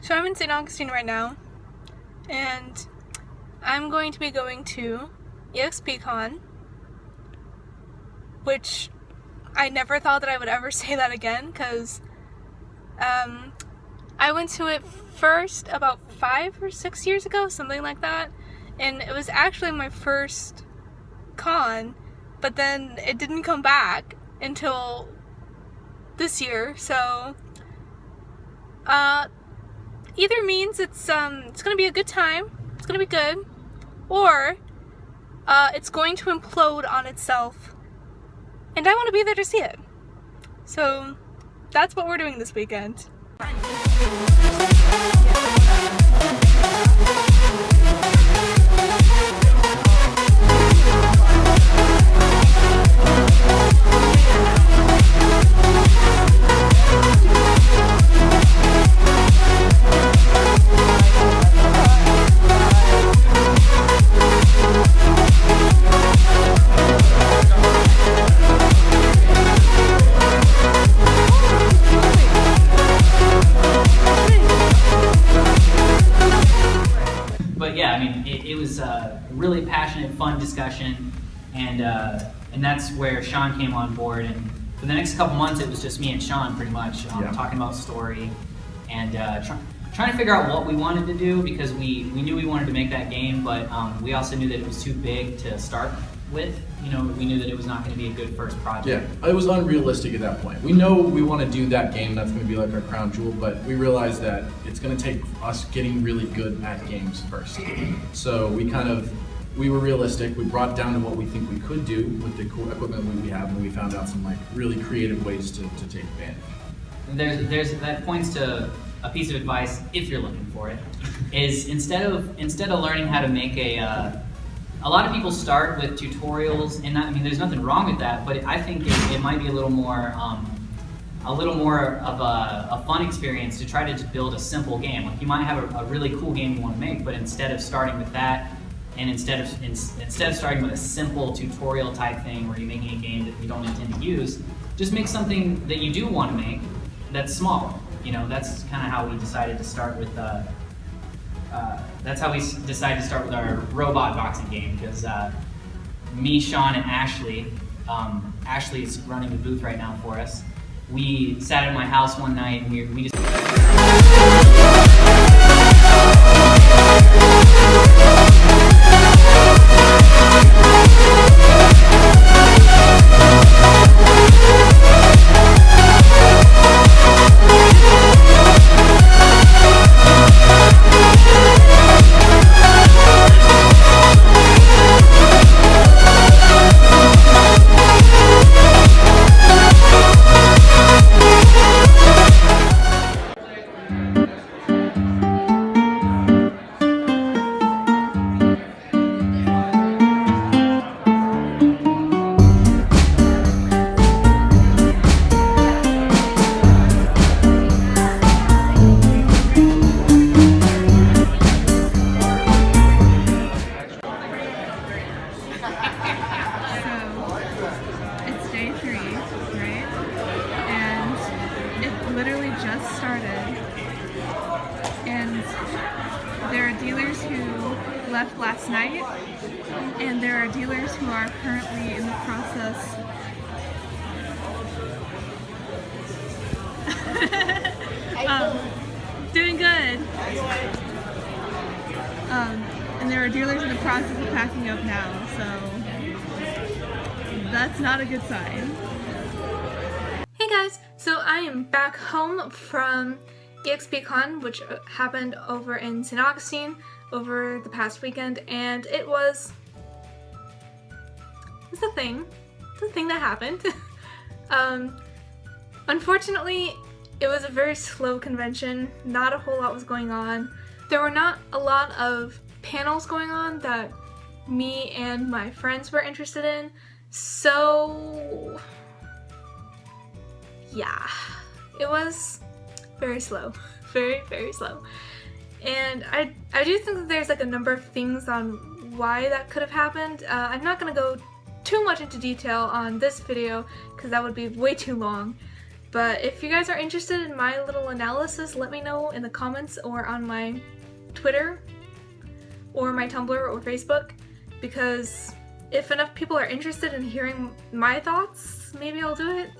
So I'm in St. Augustine right now, and I'm going to be going to EXP Con, which I never thought that I would ever say that again, because I went to it first about 5 or 6 years ago, something like that, and it was actually my first con, but then it didn't come back until this year, so either means it's gonna be a good time, it's gonna be good, or it's going to implode on itself, and I want to be there to see it. So that's what we're doing this weekend. But yeah, I mean, it was a really passionate, fun discussion, and that's where Sean came on board. And for the next couple months, it was just me and Sean, pretty much, talking about story and trying to figure out what we wanted to do, because we knew we wanted to make that game, but we also knew that it was too big to start with. You know, we knew that it was not going to be a good first project. Yeah, it was unrealistic at that point. We know we want to do that game, that's going to be like our crown jewel, but we realized that it's going to take us getting really good at games first. So we were realistic. We brought it down to what we think we could do with the cool equipment we have, and we found out some like really creative ways to take advantage. And there's that points to a piece of advice, if you're looking for it, is instead of learning how to make a lot of people start with tutorials, and I mean, there's nothing wrong with that, but I think it might be a little more of a fun experience to try to just build a simple game. Like, you might have a really cool game you want to make, but instead of starting with that, and instead of starting with a simple tutorial type thing where you're making a game that you don't intend to use, just make something that you do want to make that's small. You know, that's kind of how we decided to start with. That's how we decided to start with our robot boxing game, because me, Sean, and Ashley, Ashley is running the booth right now for us. We sat at my house one night and we just... Literally just started, and there are dealers who left last night, and there are dealers who are currently in the process doing good, and there are dealers in the process of packing up now, so that's not a good sign. Hey guys, so I am back home from EXP Con, which happened over in St. Augustine over the past weekend, and it was the thing that happened. Unfortunately, it was a very slow convention. Not a whole lot was going on. There were not a lot of panels going on that me and my friends were interested in, so yeah, it was very slow, very slow. And I do think that there's like a number of things on why that could have happened. I'm not gonna go too much into detail on this video because that would be way too long, But if you guys are interested in my little analysis, let me know in the comments or on my Twitter or my Tumblr or Facebook, because if enough people are interested in hearing my thoughts, maybe I'll do it.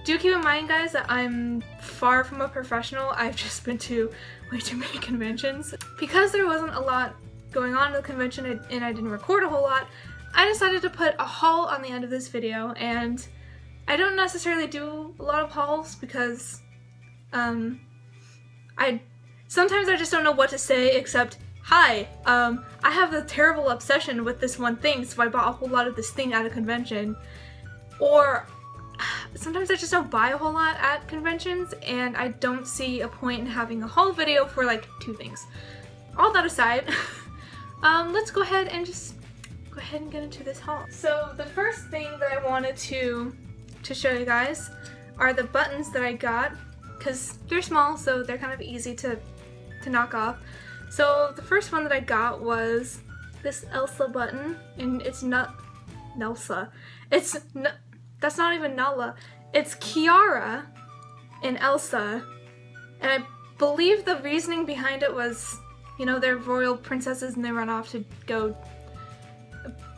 Do keep in mind, guys, that I'm far from a professional. I've just been to way too many conventions. Because there wasn't a lot going on in the convention and I didn't record a whole lot, I decided to put a haul on the end of this video, and I don't necessarily do a lot of hauls because sometimes I just don't know what to say except, hi, I have a terrible obsession with this one thing, so I bought a whole lot of this thing at a convention. Or sometimes I just don't buy a whole lot at conventions, and I don't see a point in having a haul video for like 2 things. All that aside, let's go ahead and get into this haul. So the first thing that I wanted to show you guys are the buttons that I got, because they're small, so they're kind of easy to knock off. So the first one that I got was this Elsa button, and it's not Nelsa. That's not even Nala. It's Kiara and Elsa, and I believe the reasoning behind it was, you know, they're royal princesses and they run off to go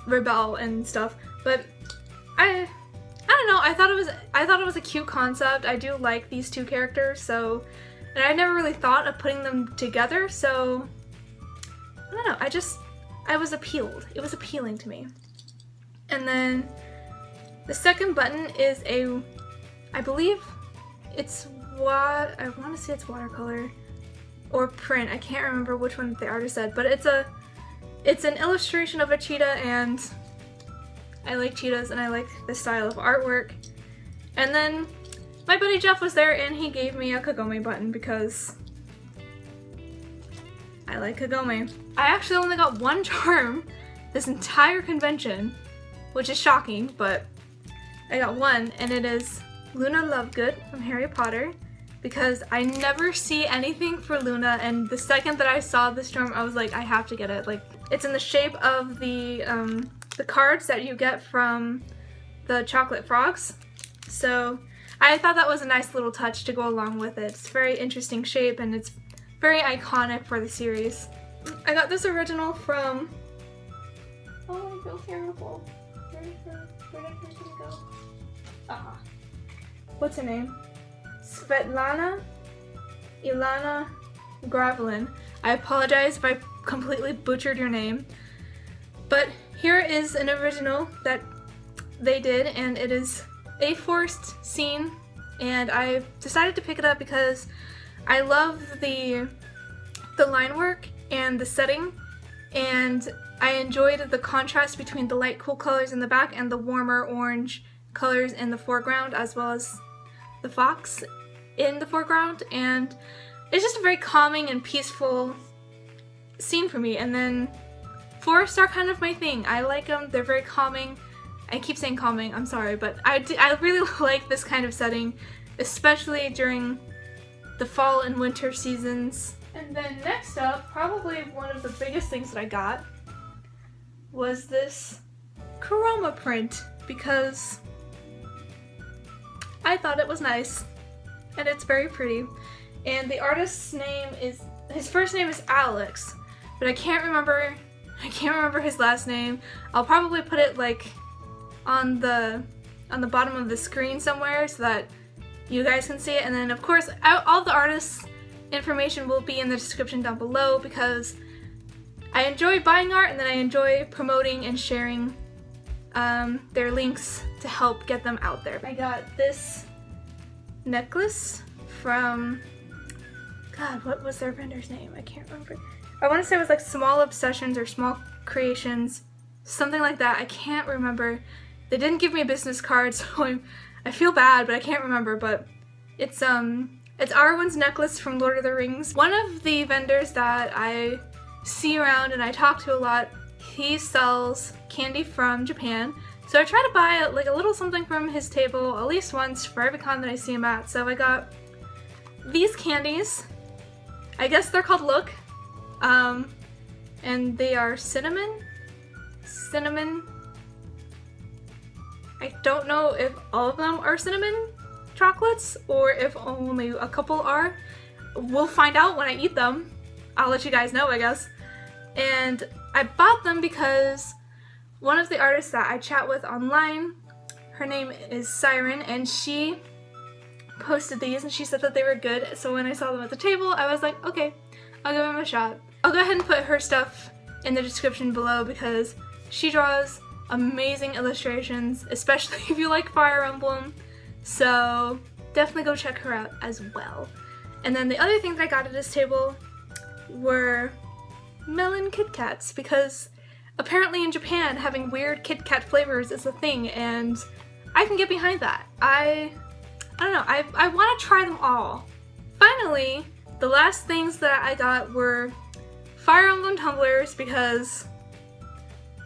rebel and stuff. But I don't know. I thought it was a cute concept. I do like these 2 characters, so, and I never really thought of putting them together. So I don't know. I was appealed. It was appealing to me. And then the second button is I believe it's I want to say it's watercolor or print. I can't remember which one the artist said, but it's an illustration of a cheetah, and I like cheetahs and I like this style of artwork. And then my buddy Jeff was there and he gave me a Kagome button because I like Kagome. I actually only got 1 charm this entire convention, which is shocking, but I got 1, and it is Luna Lovegood from Harry Potter, because I never see anything for Luna, and the second that I saw this charm, I was like, I have to get it. Like, it's in the shape of the cards that you get from the chocolate frogs. So I thought that was a nice little touch to go along with it. It's a very interesting shape, and it's very iconic for the series. I got this original from, oh, I feel terrible. Where did it go? What's her name? Svetlana Ilana Gravelin. I apologize if I completely butchered your name. But here is an original that they did, and it is a forest scene, and I decided to pick it up because I love the line work and the setting, and I enjoyed the contrast between the light cool colors in the back and the warmer orange colors in the foreground, as well as the fox in the foreground, and it's just a very calming and peaceful scene for me. And then forests are kind of my thing. I like them. They're very calming. I keep saying calming, I'm sorry, but I really like this kind of setting, especially during the fall and winter seasons. And then next up, probably one of the biggest things that I got was this Kurama print, because I thought it was nice and it's very pretty. And the artist's name is, his first name is Alex, but I can't remember his last name. I'll probably put it like on the bottom of the screen somewhere so that you guys can see it. And then of course all the artists' information will be in the description down below, because I enjoy buying art and then I enjoy promoting and sharing their links to help get them out there. I got this necklace from, God, what was their vendor's name? I can't remember. I want to say it was like Small Obsessions or Small Creations, something like that. I can't remember. They didn't give me a business card, so I feel bad, but I can't remember. But it's Arwen's necklace from Lord of the Rings. One of the vendors that I see around and I talk to a lot, he sells candy from Japan. So I try to buy like a little something from his table at least once for every con that I see him at. So I got these candies. I guess they're called Look. And they are cinnamon. I don't know if all of them are cinnamon, chocolates or if only a couple are. We'll find out when I eat them. I'll let you guys know, I guess. And I bought them because one of the artists that I chat with online, her name is Siren, and she posted these and she said that they were good. So when I saw them at the table, I was like, okay, I'll give them a shot. I'll go ahead and put her stuff in the description below because she draws amazing illustrations, especially if you like Fire Emblem. So definitely go check her out as well. And then the other thing that I got at this table were melon Kit Kats, because apparently in Japan having weird Kit Kat flavors is a thing, and I can get behind that. I don't know, I want to try them all. Finally, the last things that I got were Fire Emblem tumblers, because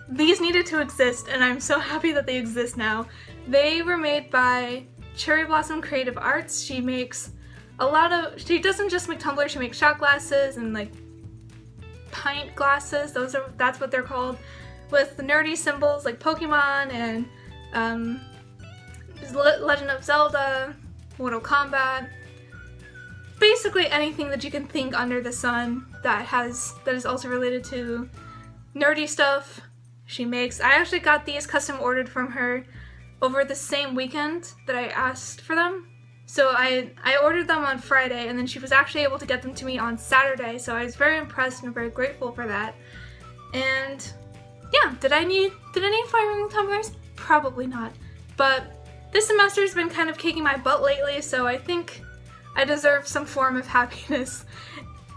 these needed to exist and I'm so happy that they exist now. They were made by Cherry Blossom Creative Arts. She makes she doesn't just make tumblers, she makes shot glasses and like pint glasses, that's what they're called, with nerdy symbols like Pokemon and Legend of Zelda, Mortal Kombat, basically anything that you can think under the sun that is also related to nerdy stuff she makes. I actually got these custom ordered from her over the same weekend that I asked for them. So I ordered them on Friday, and then she was actually able to get them to me on Saturday, so I was very impressed and very grateful for that. And yeah, did I need Fire Emblem tumblers? Probably not. But this semester has been kind of kicking my butt lately, so I think I deserve some form of happiness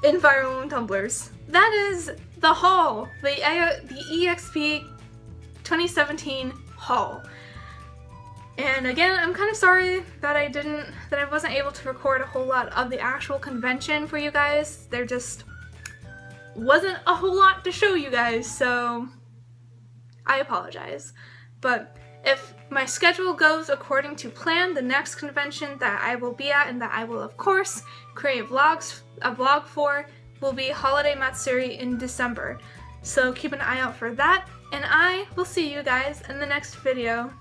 in Fire Emblem tumblers. That is the haul, the EXP 2017 haul. And again, I'm kind of sorry that I wasn't able to record a whole lot of the actual convention for you guys. There just wasn't a whole lot to show you guys, so I apologize. But if my schedule goes according to plan, the next convention that I will be at and that I will of course create a vlog for will be Holiday Matsuri in December. So keep an eye out for that, and I will see you guys in the next video.